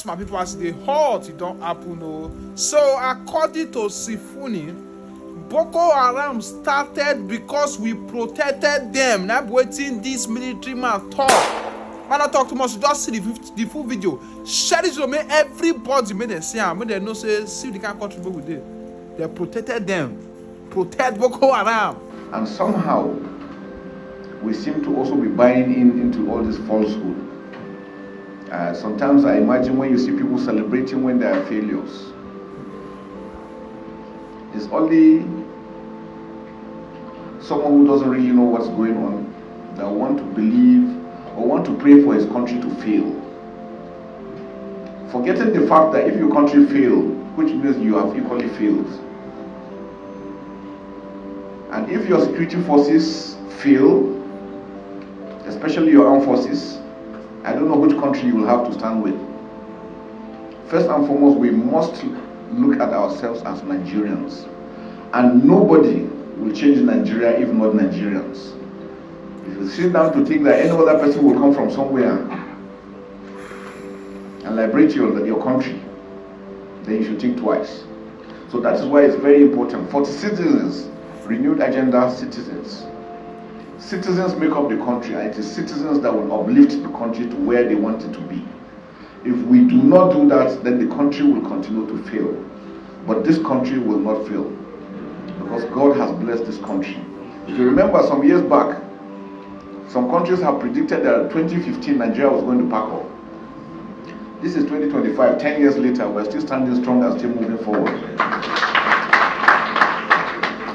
my people, as they hot, it don't happen. No. So according to Sifuni, Boko Haram started because we protected them. Now waiting this military man talk. Man, not talk too much. Just see the full video. Share this to make everybody make them see. Make them know say see the kind of country we did. They protected them. Protect Boko Haram. And somehow we seem to also be buying into all this falsehood. Sometimes I imagine when you see people celebrating when they are failures, it's only someone who doesn't really know what's going on that want to believe or want to pray for his country to fail, forgetting the fact that if your country fails, which means you have equally failed. And if your security forces fail, especially your armed forces, I don't know which country you will have to stand with. First and foremost, we must look at ourselves as Nigerians. And nobody will change Nigeria if not Nigerians. If you sit down to think that any other person will come from somewhere and liberate your country, then you should think twice. So that is why it's very important for the citizens, renewed agenda citizens. Citizens make up the country, and it is citizens that will uplift the country to where they want it to be. If we do not do that, then the country will continue to fail. But this country will not fail, because God has blessed this country. If you remember some years back, some countries have predicted that in 2015 Nigeria was going to pack up. This is 2025, 10 years later, we're still standing strong and still moving forward.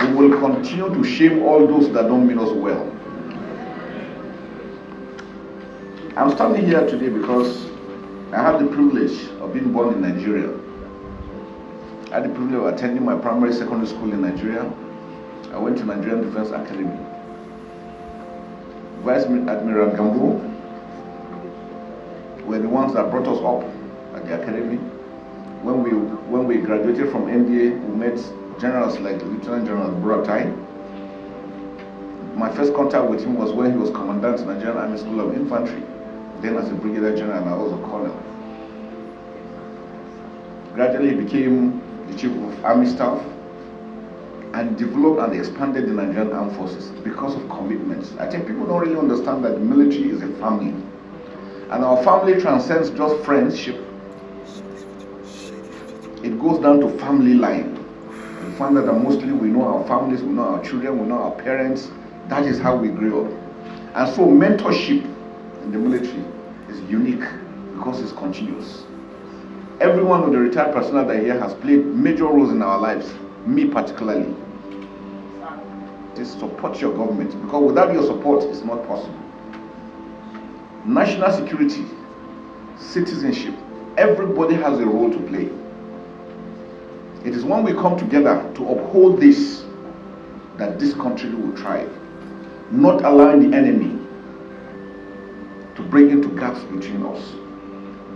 We will continue to shame all those that don't mean us well. I'm standing here today because I have the privilege of being born in Nigeria. I had the privilege of attending my primary secondary school in Nigeria. I went to Nigerian Defense Academy. Vice Admiral Gambo were the ones that brought us up at the academy. When we graduated from NDA, we met generals like Lieutenant General Buratai. My first contact with him was when he was commandant in the Nigerian Army School of Infantry, then as a brigadier general, and I was a colonel. Gradually he became the chief of army staff and developed and expanded the Nigerian armed forces because of commitments. I think people don't really understand that the military is a family, and our family transcends just friendship. It goes down to family line. We find that mostly we know our families, we know our children, we know our parents. That is how we grew up. And so mentorship in the military is unique because it's continuous. Every one of the retired personnel that here has played major roles in our lives, me particularly. Just support your government, because without your support, it's not possible. National security, citizenship, everybody has a role to play. It is when we come together to uphold this that this country will thrive, not allowing the enemy to bring into gaps between us.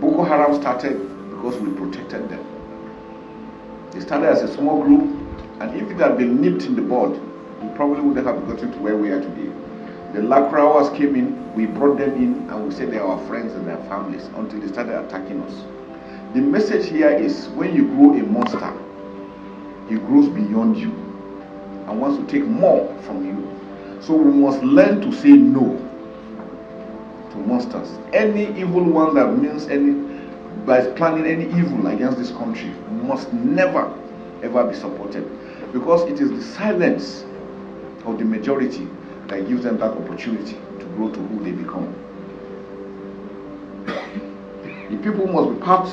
Boko Haram started because we protected them. They started as a small group, and if it had been nipped in the bud, we probably wouldn't have gotten to where we are today. The Lakrawas came in, we brought them in, and we said they are our friends and their families until they started attacking us. The message here is, when you grow a monster, he grows beyond you and wants to take more from you. So we must learn to say no to monsters. Any evil one that means by planning any evil against this country must never ever be supported, because it is the silence of the majority that gives them that opportunity to grow to who they become. The people must be part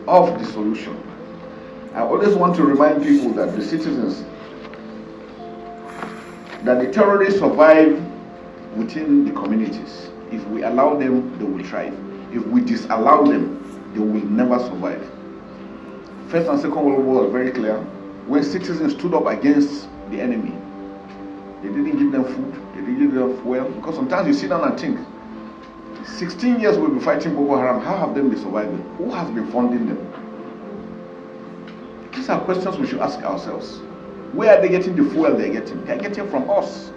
of the solution. I always want to remind people that the citizens, that the terrorists survive within the communities. If we allow them, they will thrive. If we disallow them, they will never survive. First and Second World War was very clear. When citizens stood up against the enemy, they didn't give them food, they didn't give them fuel, because sometimes you sit down and think, 16 years we've been fighting Boko Haram, how have they been surviving? Who has been funding them? These are questions we should ask ourselves. Where are they getting the fuel they're getting? They're getting from us.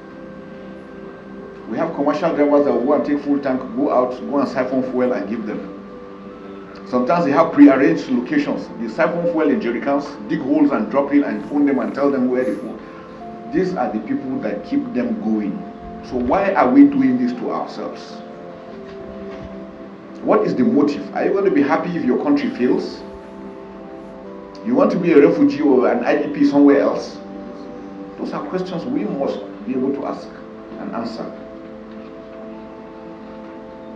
We have commercial drivers that will go and take full tank, go out, go and siphon fuel and give them. Sometimes they have pre-arranged locations. They siphon fuel in jerrycans, dig holes and drop in and phone them and tell them where they go. These are the people that keep them going. So why are we doing this to ourselves? What is the motive? Are you going to be happy if your country fails? You want to be a refugee or an IDP somewhere else? Those are questions we must be able to ask and answer.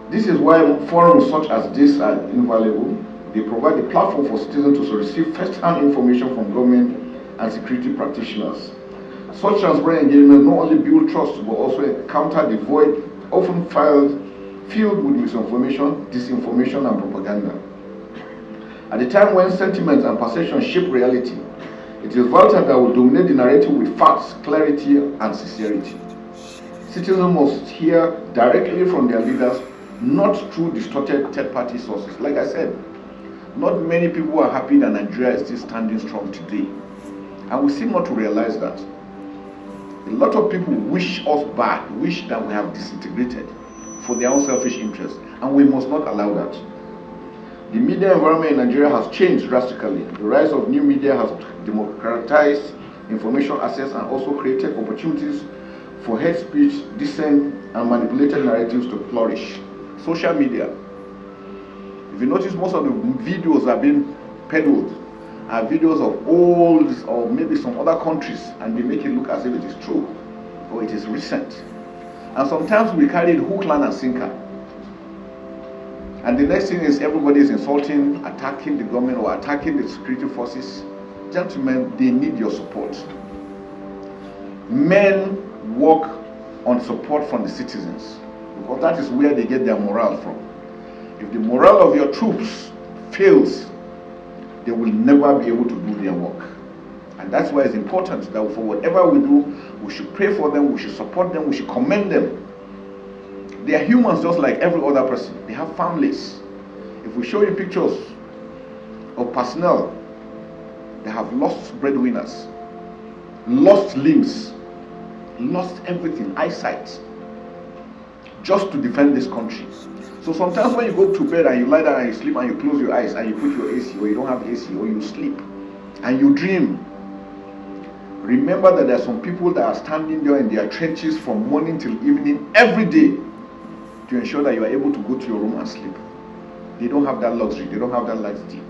This is why forums such as this are invaluable. They provide a platform for citizens to receive first-hand information from government and security practitioners. Such transparent engagement not only build trust but also counter the void often filled with misinformation, disinformation, and propaganda. At the time when sentiment and perception shape reality, it is vital that we dominate the narrative with facts, clarity, and sincerity. Citizens must hear directly from their leaders, not through distorted third-party sources. Like I said, not many people are happy that Nigeria is still standing strong today. And we seem not to realize that. A lot of people wish us bad, wish that we have disintegrated for their own selfish interests, and we must not allow that. The media environment in Nigeria has changed drastically. The rise of new media has democratized information access and also created opportunities for hate speech, dissent, and manipulated narratives to flourish. Social media. If you notice, most of the videos are being peddled are videos of old or maybe some other countries, and they make it look as if it is true or it is recent. And sometimes we carry the hook, line, and sinker. And the next thing is everybody is insulting, attacking the government or attacking the security forces. Gentlemen, they need your support. Men work on support from the citizens because that is where they get their morale from. If the morale of your troops fails, they will never be able to do their work. And that's why it's important that for whatever we do, we should pray for them, we should support them, we should commend them. They are humans just like every other person. They have families. If we show you pictures of personnel, they have lost breadwinners, lost limbs, lost everything, eyesight, just to defend this country. So sometimes when you go to bed and you lie down and you sleep and you close your eyes and you put your AC or you don't have AC or you sleep and you dream, remember that there are some people that are standing there in their trenches from morning till evening every day to ensure that you are able to go to your room and sleep. They don't have that luxury, they don't have that luxury.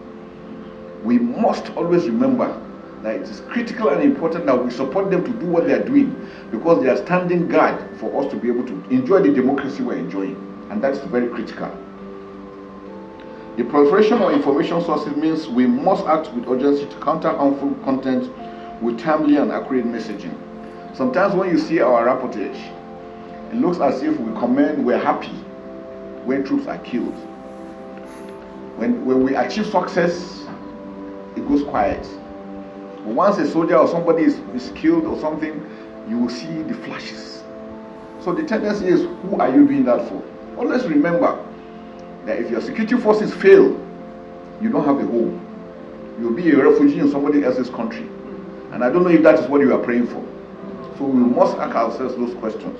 We must always remember that it is critical and important that we support them to do what they are doing because they are standing guard for us to be able to enjoy the democracy we're enjoying. And that's very critical. The proliferation of information sources means we must act with urgency to counter harmful content with timely and accurate messaging. Sometimes when you see our reportage, it looks as if we're happy when troops are killed. When we achieve success, it goes quiet. But once a soldier or somebody is killed or something, you will see the flashes. So the tendency is, who are you doing that for? Always remember that if your security forces fail, you don't have a home. You'll be a refugee in somebody else's country. And I don't know if that is what you are praying for. So we must ask ourselves those questions.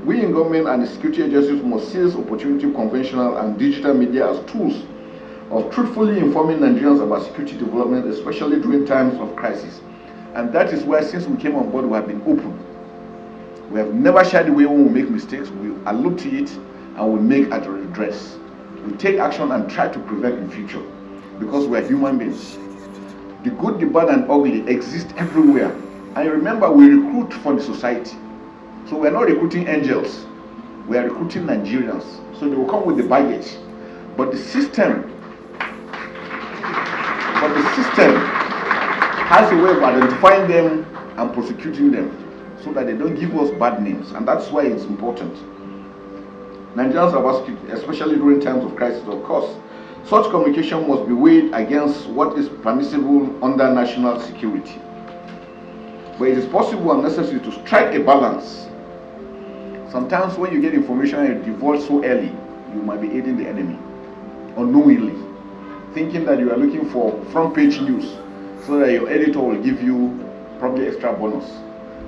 We in government and the security agencies must seize opportunity conventional and digital media as tools of truthfully informing Nigerians about security development, especially during times of crisis. And that is why since we came on board, we have been open. We have never shied away when we make mistakes. We allude to it and we make a redress. We take action and try to prevent in future because we are human beings. The good, the bad, and ugly exist everywhere. And remember, we recruit for the society. So we are not recruiting angels. We are recruiting Nigerians. So they will come with the baggage. But the system has a way of identifying them and prosecuting them so that they don't give us bad names. And that's why it's important. Nigerians are about security, especially during times of crisis, of course. Such communication must be weighed against what is permissible under national security. But it is possible and necessary to strike a balance. Sometimes when you get information and you divulge so early, you might be aiding the enemy unknowingly, thinking that you are looking for front page news so that your editor will give you probably extra bonus,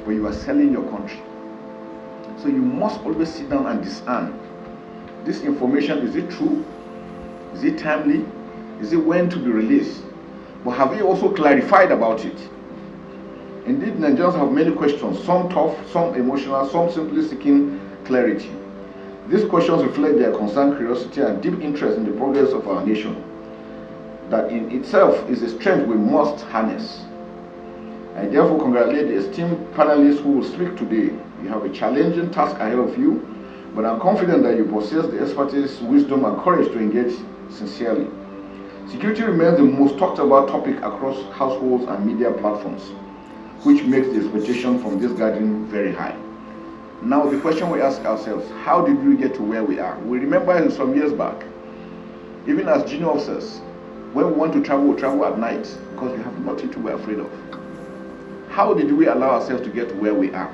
but you are selling your country. So you must always sit down and discern. This information, is it true? Is it timely? Is it when to be released? But have you also clarified about it? Indeed, Nigerians have many questions, some tough, some emotional, some simply seeking clarity. These questions reflect their concern, curiosity, and deep interest in the progress of our nation. That in itself is a strength we must harness. I therefore congratulate the esteemed panelists who will speak today. You have a challenging task ahead of you, but I'm confident that you possess the expertise, wisdom, and courage to engage sincerely. Security remains the most talked about topic across households and media platforms, which makes the expectation from this gathering very high. Now the question we ask ourselves, how did we get to where we are? We remember some years back, even as junior officers, when we want to travel, we travel at night because we have nothing to be afraid of. How did we allow ourselves to get to where we are?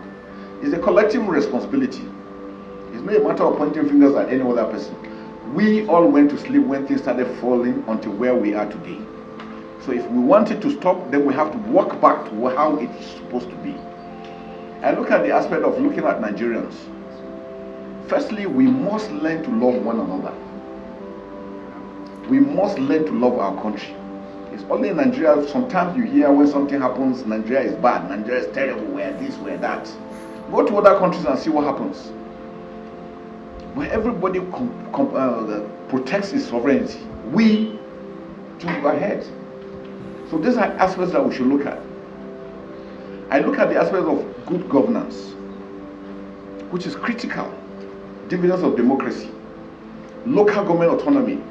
It's a collective responsibility. It's not a matter of pointing fingers at any other person. We all went to sleep when things started falling until where we are today. So if we want it to stop, then we have to walk back to how it's supposed to be. I look at the aspect of looking at Nigerians. Firstly, we must learn to love one another. We must learn to love our country. It's only in Nigeria, sometimes you hear when something happens, Nigeria is bad, Nigeria is terrible, we're this, we're that. Go to other countries and see what happens. Where everybody protects its sovereignty, we do ahead. So these are aspects that we should look at. I look at the aspect of good governance, which is critical. Dividends of democracy, local government autonomy.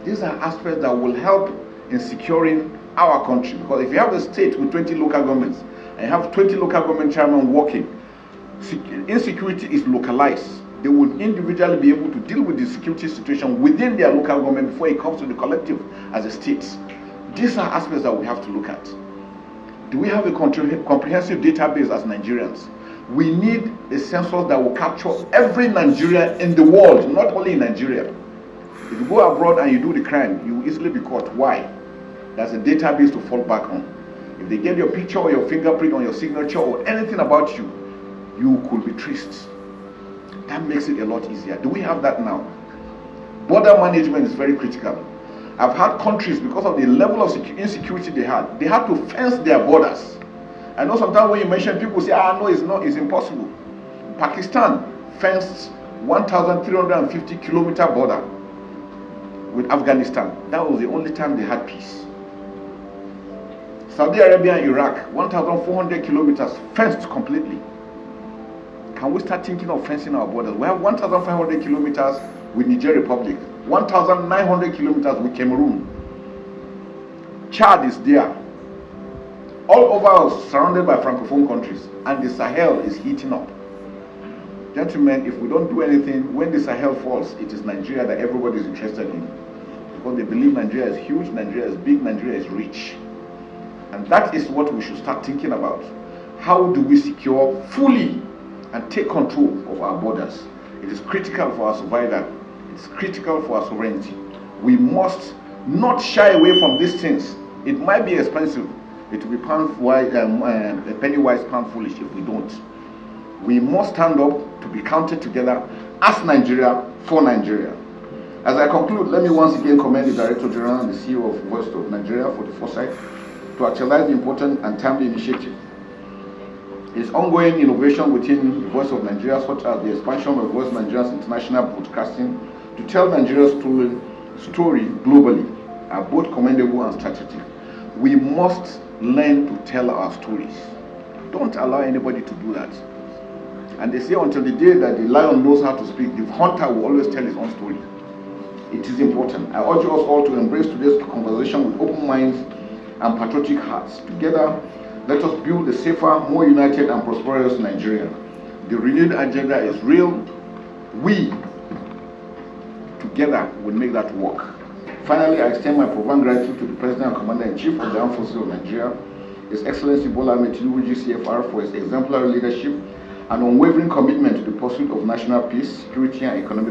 These are aspects that will help in securing our country. Because if you have a state with 20 local governments and you have 20 local government chairmen working, insecurity is localized. They will individually be able to deal with the security situation within their local government before it comes to the collective as a state. These are aspects that we have to look at. Do we have a comprehensive database as Nigerians? We need a census that will capture every Nigerian in the world, not only in Nigeria. If you go abroad and you do the crime, you will easily be caught. Why? There's a database to fall back on. If they get your picture or your fingerprint on your signature or anything about you, you could be traced. That makes it a lot easier. Do we have that now? Border management is very critical. I've had countries, because of the level of insecurity they had to fence their borders. I know sometimes when you mention, people say, no, it's impossible. Pakistan fenced 1,350 kilometer border with Afghanistan. That was the only time they had peace. Saudi Arabia and Iraq, 1,400 kilometers fenced completely. Can we start thinking of fencing our borders? We have 1,500 kilometers with Niger Republic, 1,900 kilometers with Cameroon. Chad is there. All over us, surrounded by Francophone countries, and the Sahel is heating up. Gentlemen, if we don't do anything, when the Sahel falls, it is Nigeria that everybody is interested in. Because they believe Nigeria is huge, Nigeria is big, Nigeria is rich. And that is what we should start thinking about. How do we secure fully and take control of our borders? It is critical for our survival. It is critical for our sovereignty. We must not shy away from these things. It might be expensive. It will be a penny wise, pound foolish if we don't. We must stand up to be counted together as Nigeria for Nigeria. As I conclude, let me once again commend the Director General and the CEO of Voice of Nigeria for the foresight to actualize the important and timely initiative. Its ongoing innovation within the Voice of Nigeria, such as the expansion of Voice Nigeria's international broadcasting to tell Nigeria's story globally, are both commendable and strategic. We must learn to tell our stories. Don't allow anybody to do that. And they say until the day that the lion knows how to speak, the hunter will always tell his own story. It is important. I urge us all to embrace today's conversation with open minds and patriotic hearts. Together, let us build a safer, more united and prosperous Nigeria. The renewed agenda is real. We, together, will make that work. Finally, I extend my profound gratitude to the President and Commander-in-Chief of the Armed Forces of Nigeria, His Excellency Bola Ahmed Tinubu GCFR, for his exemplary leadership and unwavering commitment to the pursuit of national peace, security, and economic